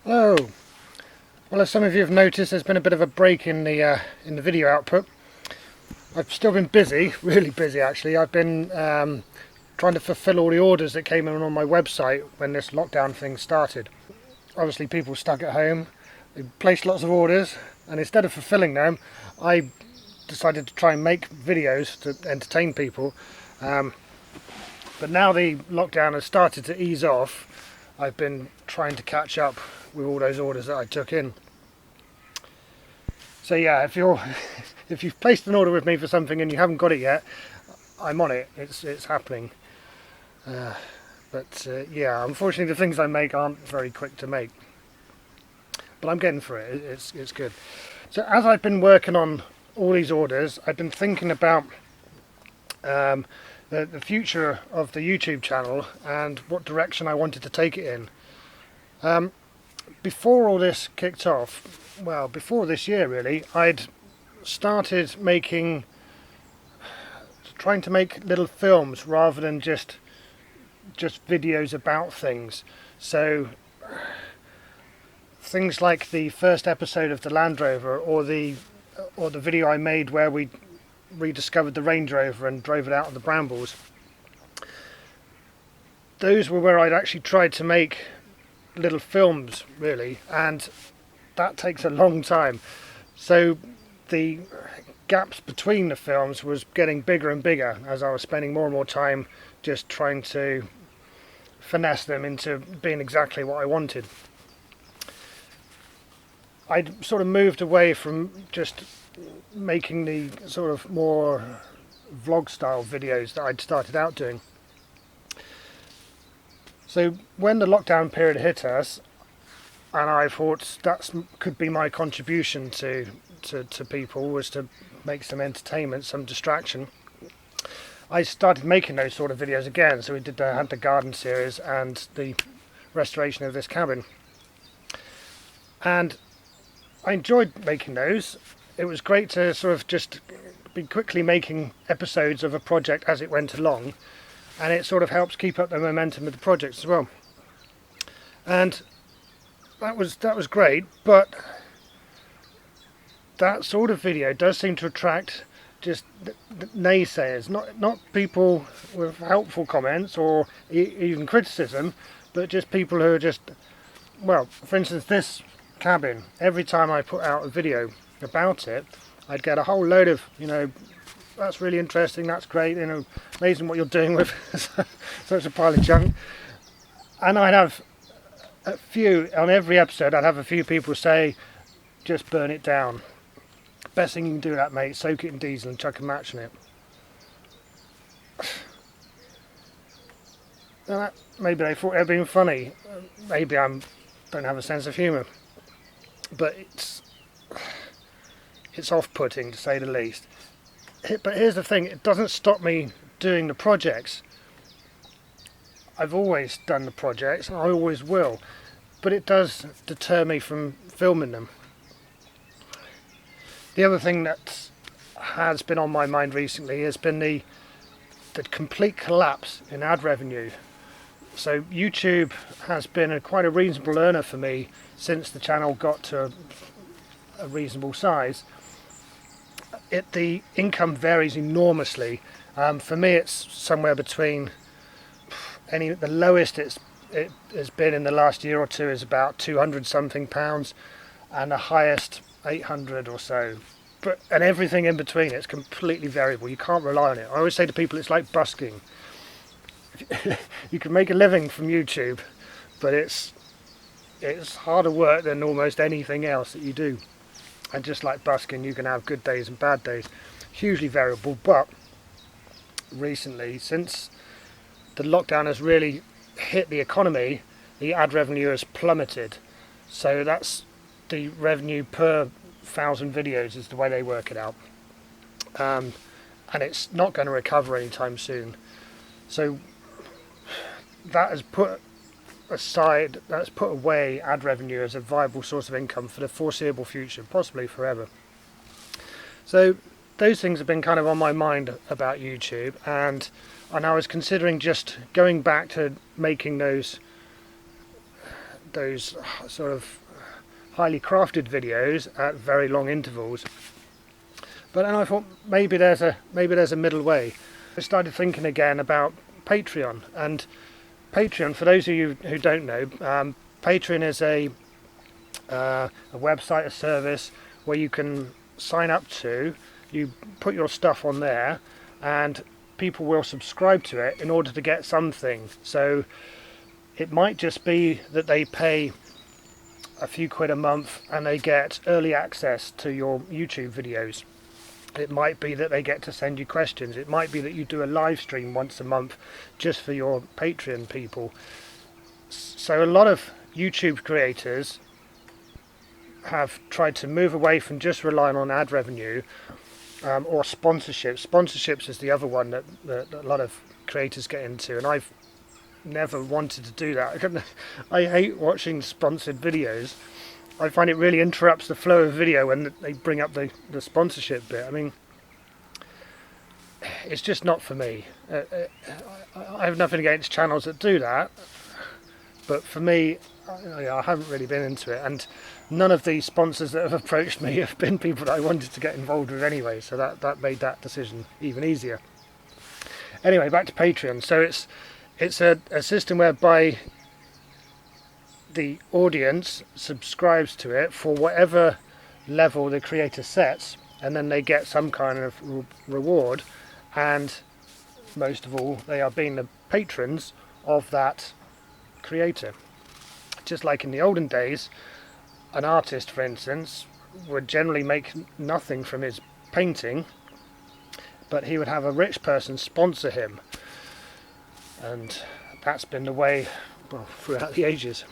Hello. Well, as some of you have noticed, there's been a bit of a break in the video output. I've still been busy, really busy actually. I've been trying to fulfill all the orders that came in on my website when this lockdown thing started. Obviously, people stuck at home, they placed lots of orders, and instead of fulfilling them, I decided to try and make videos to entertain people. But now the lockdown has started to ease off, I've been trying to catch up with all those orders that I took in. So yeah, if you've placed an order with me for something and you haven't got it yet, I'm on it. It's happening. But yeah, unfortunately the things I make aren't very quick to make. But I'm getting through it. It's good. So as I've been working on all these orders, I've been thinking about the future of the YouTube channel and what direction I wanted to take it in. Before all this kicked off, well, before this year really, I'd started trying to make little films rather than just videos about things. So things like the first episode of the Land Rover, or the video I made where we rediscovered the Range Rover and drove it out of the brambles. Those were where I'd actually tried to make little films really, and that takes a long time. So the gaps between the films was getting bigger and bigger as I was spending more and more time just trying to finesse them into being exactly what I wanted. I'd sort of moved away from just making the sort of more vlog style videos that I'd started out doing. So when the lockdown period hit us, and I thought that could be my contribution to people, was to make some entertainment, some distraction, I started making those sort of videos again. So we had the garden series and the restoration of this cabin, and I enjoyed making those. It was great to sort of just be quickly making episodes of a project as it went along, and it sort of helps keep up the momentum of the projects as well. And that was great, but that sort of video does seem to attract just naysayers, not people with helpful comments or even criticism, but just people who are just, well, for instance, this cabin, every time I put out a video about it, I'd get a whole load of, that's really interesting, that's great, amazing what you're doing with such a pile of junk. And I'd have a few, on every episode, I'd have a few people say, just burn it down. Best thing you can do, that mate, soak it in diesel and chuck a match in it. Now maybe they thought they'd been funny. Maybe I don't have a sense of humour. But it's off-putting, to say the least. But here's the thing, it doesn't stop me doing the projects. I've always done the projects, and I always will, but it does deter me from filming them. The other thing that has been on my mind recently has been the complete collapse in ad revenue. So YouTube has been quite a reasonable earner for me since the channel got to a reasonable size. The income varies enormously. For me, it's somewhere between the lowest it has been in the last year or two is about 200 something pounds, and the highest 800 or so. And everything in between, it's completely variable. You can't rely on it. I always say to people, it's like busking. You can make a living from YouTube, but it's harder work than almost anything else that you do. And just like busking, you can have good days and bad days. Hugely variable, but recently, since the lockdown has really hit the economy, the ad revenue has plummeted. So that's the revenue per 1,000 videos is the way they work it out. And it's not going to recover anytime soon. So that has put away ad revenue as a viable source of income for the foreseeable future, possibly forever. So those things have been kind of on my mind about YouTube, and I was considering just going back to making those those sort of highly crafted videos at very long intervals. But then I thought maybe there's a middle way. I started thinking again about Patreon. And Patreon, for those of you who don't know, Patreon is a website, a service where you can sign up to. You put your stuff on there, and people will subscribe to it in order to get something. So it might just be that they pay a few quid a month and they get early access to your YouTube videos. It might be that they get to send you questions. It might be that you do a live stream once a month just for your Patreon people. So a lot of YouTube creators have tried to move away from just relying on ad revenue or sponsorships. Sponsorships is the other one that a lot of creators get into, and I've never wanted to do that. I hate watching sponsored videos. I find it really interrupts the flow of video when they bring up the sponsorship bit. I mean, it's just not for me. I have nothing against channels that do that, but for me, I haven't really been into it, and none of the sponsors that have approached me have been people that I wanted to get involved with anyway, so that made that decision even easier. Anyway, back to Patreon. So it's a system whereby the audience subscribes to it for whatever level the creator sets, and then they get some kind of reward, and most of all they are being the patrons of that creator. Just like in the olden days, an artist, for instance, would generally make nothing from his painting, but he would have a rich person sponsor him, and that's been the way, well, throughout the ages.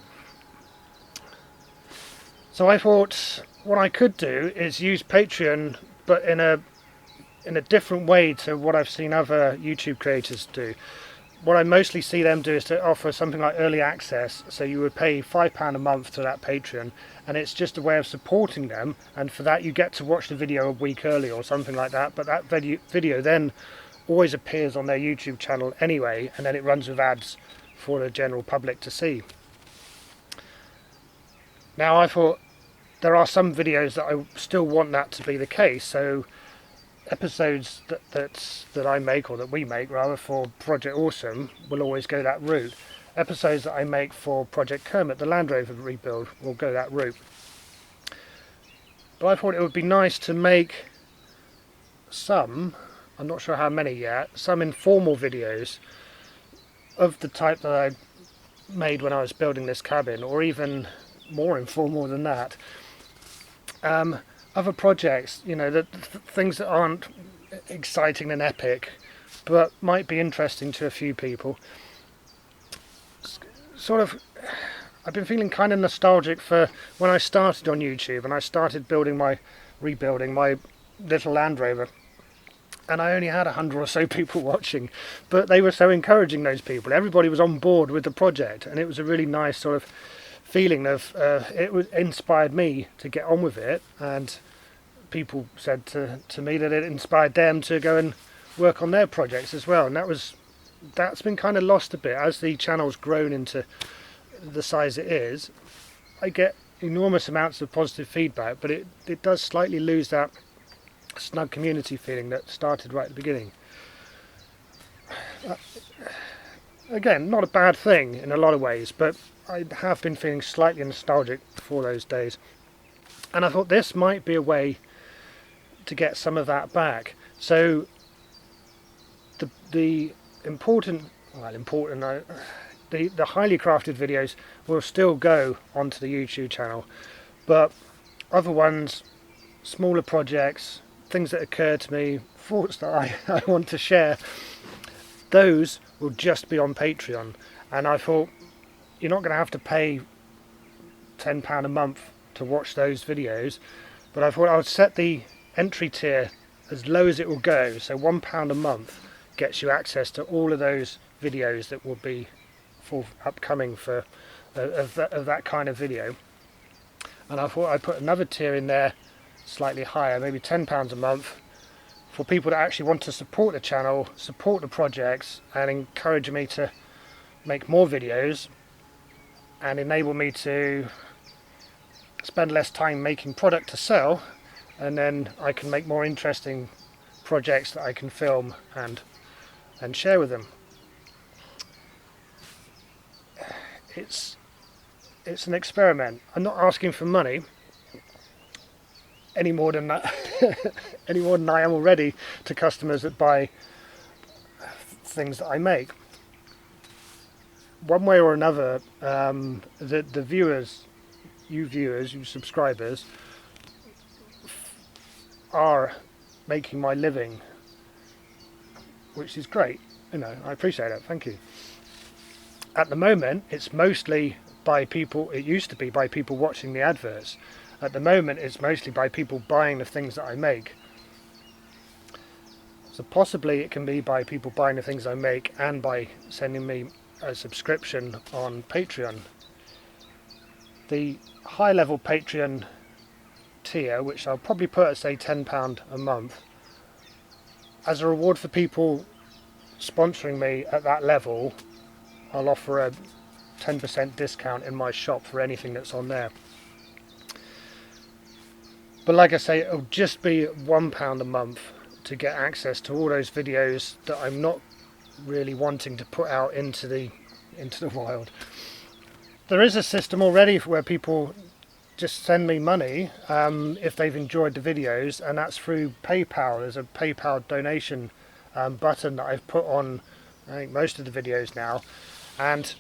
So I thought what I could do is use Patreon, but in a different way to what I've seen other YouTube creators do. What I mostly see them do is to offer something like early access. So you would pay £5 a month to that Patreon, and it's just a way of supporting them, and for that you get to watch the video a week early or something like that. But that video then always appears on their YouTube channel anyway, and then it runs with ads for the general public to see. Now I thought there are some videos that I still want that to be the case, so episodes that I make, or that we make rather, for Project Awesome will always go that route. Episodes that I make for Project Kermit, the Land Rover rebuild, will go that route. But I thought it would be nice to make some, I'm not sure how many yet, some informal videos of the type that I made when I was building this cabin, or even more informal than that. Other projects, you know, things that aren't exciting and epic, but might be interesting to a few people. Sort of, I've been feeling kind of nostalgic for when I started on YouTube and I started rebuilding my little Land Rover. And I only had 100 or so people watching, but they were so encouraging, those people. Everybody was on board with the project, and it was a really nice sort of feeling of inspired me to get on with it, and people said to me that it inspired them to go and work on their projects as well. And that's been kind of lost a bit as the channel's grown into the size it is. I get enormous amounts of positive feedback, but it does slightly lose that snug community feeling that started right at the beginning. Again, not a bad thing in a lot of ways, but I have been feeling slightly nostalgic for those days, and I thought this might be a way to get some of that back. So the highly crafted videos will still go onto the YouTube channel, but other ones, smaller projects, things that occur to me, thoughts that I want to share, those will just be on Patreon. And I thought, you're not going to have to pay £10 a month to watch those videos, but I thought I would set the entry tier as low as it will go, so £1 a month gets you access to all of those videos that will be upcoming for of that kind of video. And I thought I'd put another tier in there slightly higher, maybe £10 a month, for people that actually want to support the channel, support the projects, and encourage me to make more videos, and enable me to spend less time making product to sell, and then I can make more interesting projects that I can film and share with them. It's an experiment. I'm not asking for money any more than that any more than I am already to customers that buy things that I make. One way or another, the viewers, you subscribers, are making my living, which is great. You know, I appreciate it. Thank you. At the moment, it's mostly by people. It used to be by people watching the adverts. At the moment, it's mostly by people buying the things that I make. So possibly it can be by people buying the things I make and by sending me a subscription on Patreon. The high-level Patreon tier, which I'll probably put at say £10 a month, as a reward for people sponsoring me at that level, I'll offer a 10% discount in my shop for anything that's on there. But like I say, it'll just be £1 a month to get access to all those videos that I'm not really wanting to put out into the wild. There is a system already where people just send me money if they've enjoyed the videos, and that's through PayPal. There's a PayPal donation button that I've put on, I think, most of the videos now, and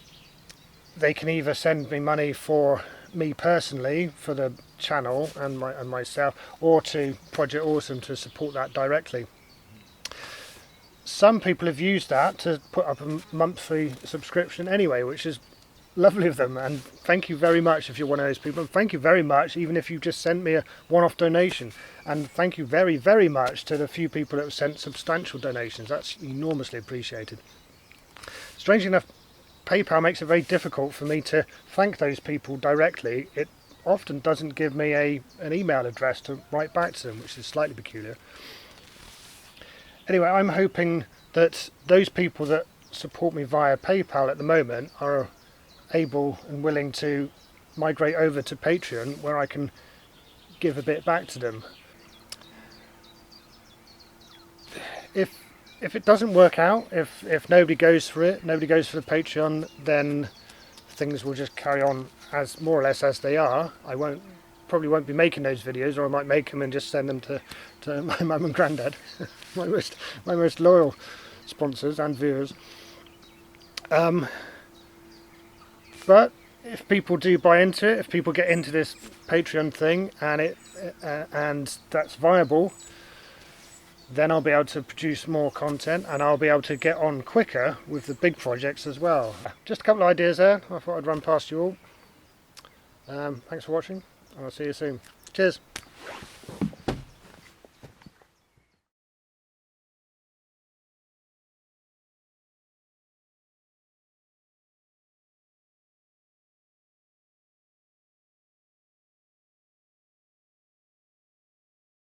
they can either send me money for me personally, for the channel and myself, or to Project Awesome to support that directly. Some people have used that to put up a monthly subscription anyway, which is lovely of them, and thank you very much if you're one of those people, and thank you very much even if you just sent me a one-off donation, and thank you very, very much to the few people that have sent substantial donations. That's enormously appreciated. Strangely enough, PayPal makes it very difficult for me to thank those people directly. It often doesn't give me an email address to write back to them, which is slightly peculiar. Anyway, I'm hoping that those people that support me via PayPal at the moment are able and willing to migrate over to Patreon, where I can give a bit back to them. If it doesn't work out, if nobody goes for it, nobody goes for the Patreon, then things will just carry on as more or less as they are. I probably won't be making those videos, or I might make them and just send them to my mum and granddad, my most loyal sponsors and viewers. But if people do buy into it, if people get into this Patreon thing and that's viable, then I'll be able to produce more content, and I'll be able to get on quicker with the big projects as well. Just a couple of ideas there I thought I'd run past you all. Thanks for watching, and I'll see you soon. Cheers.